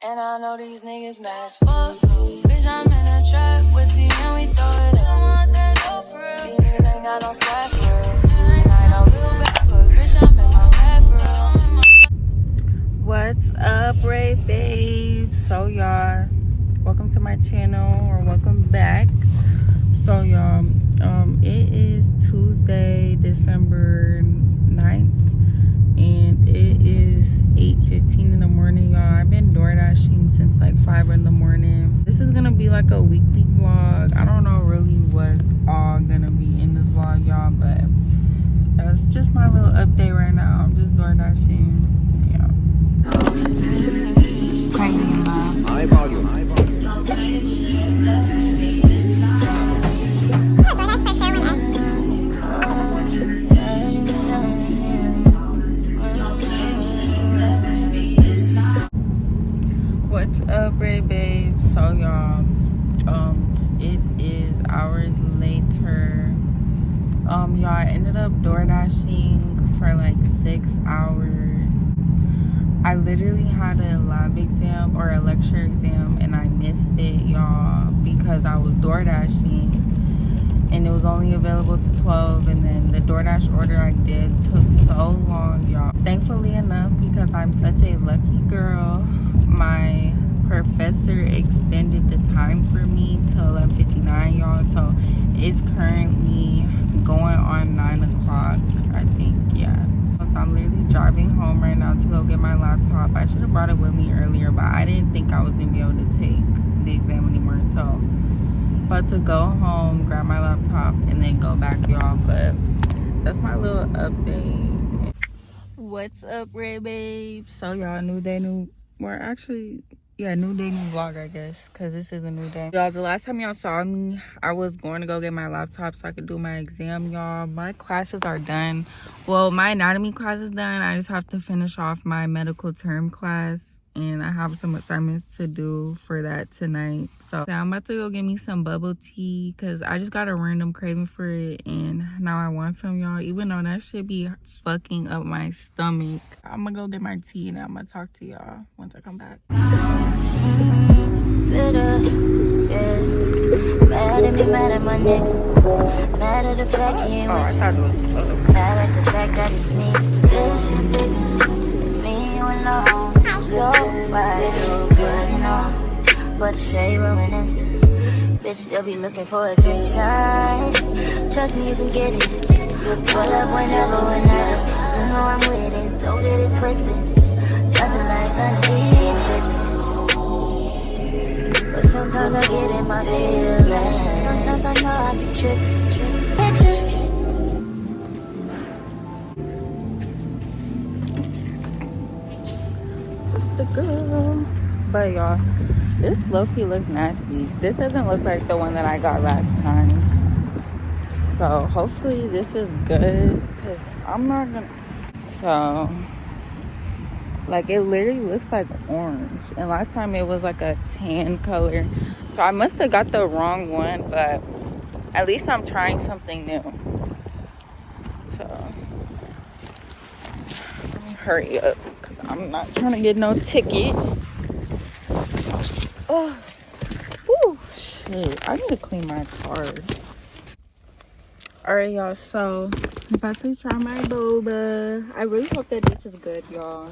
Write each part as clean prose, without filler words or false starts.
And I know these niggas mad as fuck. Bitch, I'm in a trap with you and we throw it. I don't want that no for real. These niggas ain't got no swag for real. And I know real bad, but bitch, I'm in my bag for real. What's up, Ray babe? So y'all, welcome to my channel, or welcome back. So y'all, it is Tuesday, December 9th, and it is 8:15 in the morning, y'all. I've been DoorDashing since like 5 in the morning. This is gonna be like a weekly vlog. I don't know really what's all gonna be in this vlog, y'all, but that's just my little update right now. I'm just DoorDashing. Crazy love. High volume. What's up, Ray babe? So y'all, it is hours later. Y'all, I ended up DoorDashing for like 6 hours. I literally had a lab exam or a lecture exam and I missed it, y'all, because I was DoorDashing and it was only available to 12, and then the DoorDash order I did took so long, y'all. Thankfully enough, because I'm such a lucky girl, my professor extended the time for me to 11:59, y'all. So it's currently going on 9 o'clock, I think, yeah. So I'm literally driving home right now to go get my laptop. I should have brought it with me earlier, but I didn't think I was gonna be able to take the exam anymore. So about to go home, grab my laptop, and then go back, y'all. But that's my little update. What's up, Ray babe? So y'all, new day, new day, new vlog, I guess, because this is a new day. Y'all, the last time y'all saw me, I was going to go get my laptop so I could do my exam, y'all. My classes are done. Well, my anatomy class is done. I just have to finish off my medical term class, and I have some assignments to do for that tonight. So I'm about to go get me some bubble tea because I just got a random craving for it, and now I want some, y'all, even though that should be fucking up my stomach. I'm gonna go get my tea and I'm gonna talk to y'all once I come back. Bitter, yeah. Mad at me, mad at my nigga. Mad at the fact he ain't with you. Mad at the fact that it's me. This shit bigger. Me you alone. I'm so wide open on. But the shade room and instant. Bitch still be looking for attention. Trust me, you can get it. Pull up whenever. You know I'm with it. Don't get it twisted. Nothing like none of these bitches. But sometimes I get in my feelings. Sometimes I know I be tripping. Picture. Just the girl. But y'all, this low-key looks nasty. This doesn't look like the one that I got last time. So hopefully this is good, because I'm not gonna. So like, it literally looks like orange, and last time it was like a tan color. So I must have got the wrong one, but at least I'm trying something new. So let me hurry up because I'm not trying to get no ticket. Oh, whew, shit, I need to clean my car. All right, y'all, so I'm about to try my boba. I really hope that this is good, y'all.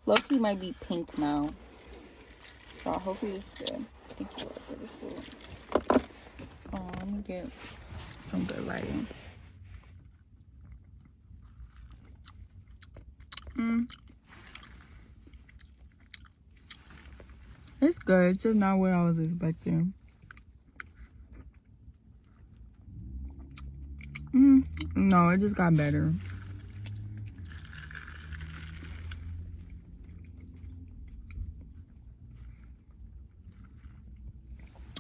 Loki might be pink now, so hopefully it's good. Thank you, Lord, for this food. Oh, let me get some good lighting. It's good. It's just not what I was expecting. No, it just got better.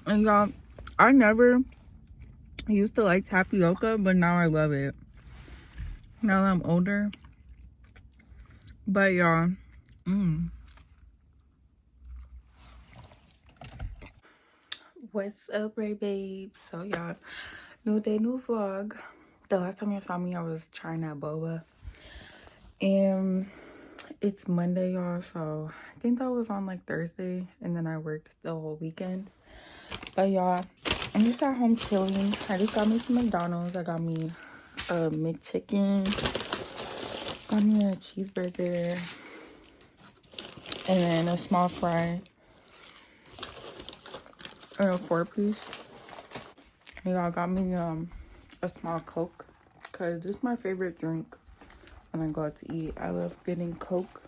And y'all, I never used to like tapioca, but now I love it. Now that I'm older. But y'all, what's up, Ray babe? So y'all, new day, new vlog. The last time you saw me, I was trying that boba. And it's Monday, y'all, so I think that was on like Thursday, and then I worked the whole weekend. But y'all, I'm just at home chilling. I just got me some McDonald's. I got me a McChicken, got me a cheeseburger, and then a small fry, or a 4-piece. And y'all got me a small Coke, because this is my favorite drink when I go out to eat. I love getting Coke.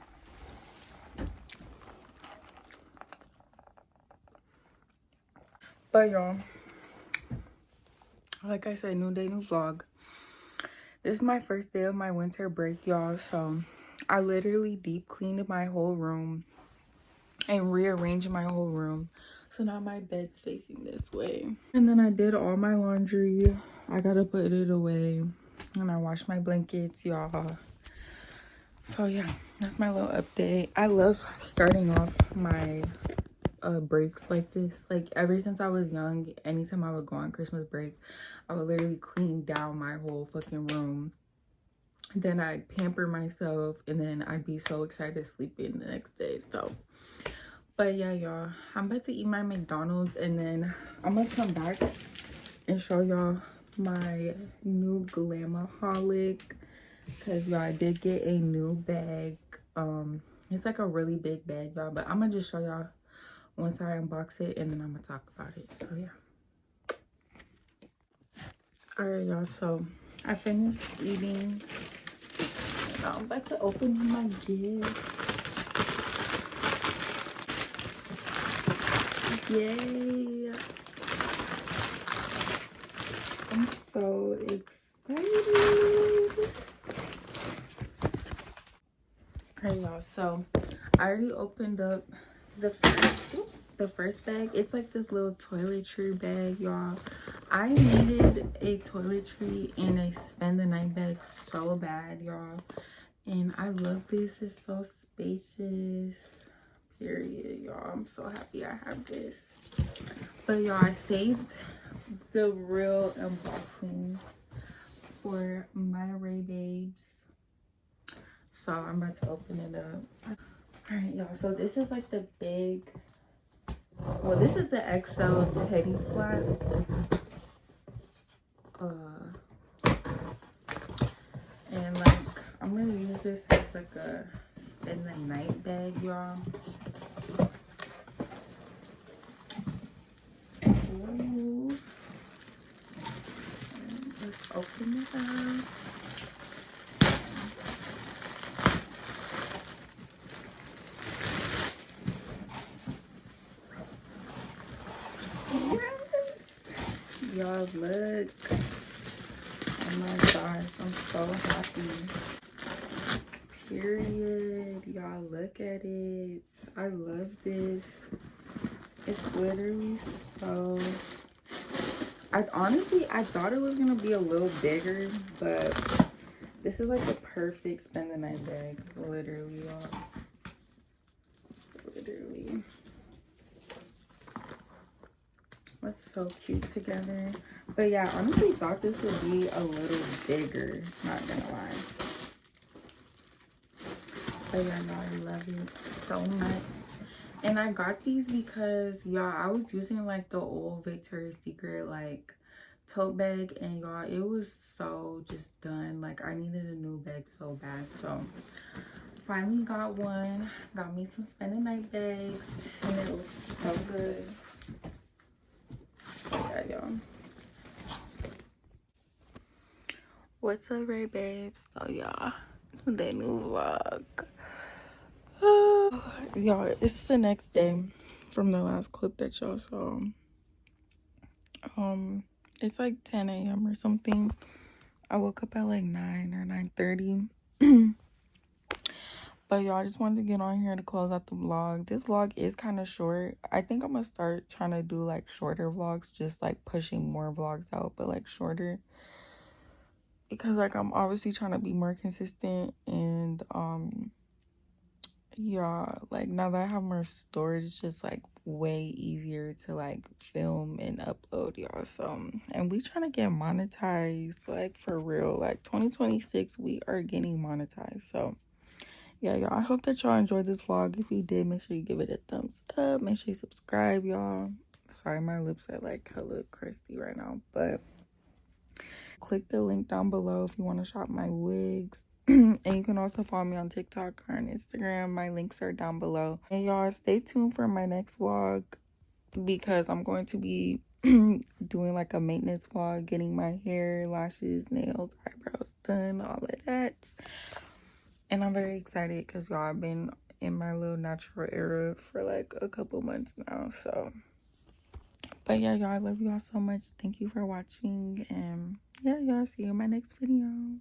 But y'all, like I said, new day, new vlog. This is my first day of my winter break, y'all. So I literally deep cleaned my whole room and rearranged my whole room. So now my bed's facing this way. And then I did all my laundry. I gotta put it away. And I washed my blankets, y'all. So yeah, that's my little update. I love starting off my breaks like this. Like ever since I was young, anytime I would go on Christmas break, I would literally clean down my whole fucking room. Then I'd pamper myself, and then I'd be so excited to sleep in the next day. So but yeah, y'all, I'm about to eat my McDonald's, and then I'm gonna come back and show y'all my new Glam-Aholic, because y'all, I did get a new bag. It's like a really big bag, y'all, but I'm gonna just show y'all once I unbox it, and then I'm gonna talk about it. So yeah. All right, y'all, so I finished eating. Now I'm about to open my gift. Yay! I'm so excited. Alright, y'all, so I already opened up the first bag. It's like this little toiletry bag, y'all. I needed a toiletry and a spend the night bag so bad, y'all. And I love this. It's so spacious. Period, y'all. I'm so happy I have this. But y'all, I saved the real unboxing for my Ray Babes. So I'm about to open it up. Alright, y'all. So this is like the big, well, this is the XL teddy flap. And like I'm gonna use this as like a spend the night bag, y'all. Ooh. Let's open it up. Yes. Y'all look. Oh my gosh, I'm so happy. Period. Y'all look at it. I love this. It's literally so, I thought it was gonna be a little bigger, but this is like the perfect spend the night bag. Literally, y'all. Literally. That's so cute together. But yeah, I honestly thought this would be a little bigger, not gonna lie. But yeah, no, I love it so much. And I got these because y'all, I was using like the old Victoria's Secret like tote bag, and y'all, it was so just done. Like I needed a new bag so bad. So finally got one. Got me some spend the night bags, and it was so good. Yeah, y'all. What's up, Ray Babes? So y'all, the new vlog. Y'all, it's the next day from the last clip that y'all saw. It's like 10 a.m. or something. I woke up at like 9 or 9:30. But y'all, I just wanted to get on here to close out the vlog. This vlog is kind of short. I think I'm gonna start trying to do like shorter vlogs, just like pushing more vlogs out, but like shorter, because like I'm obviously trying to be more consistent. And y'all, like, now that I have more storage, it's just like way easier to like film and upload, y'all. So, and we trying to get monetized, like, for real. Like 2026 we are getting monetized. So yeah, y'all, I hope that y'all enjoyed this vlog. If you did, make sure you give it a thumbs up. Make sure you subscribe, y'all. Sorry, my lips are like hella crusty right now, but click the link down below if you want to shop my wigs. And you can also follow me on TikTok or on Instagram. My links are down below. And y'all, stay tuned for my next vlog, because I'm going to be doing like a maintenance vlog, getting my hair, lashes, nails, eyebrows done, all of that. And I'm very excited because y'all, I've been in my little natural era for like a couple months now. So, but yeah, y'all, I love y'all so much. Thank you for watching. And yeah, y'all, see you in my next video.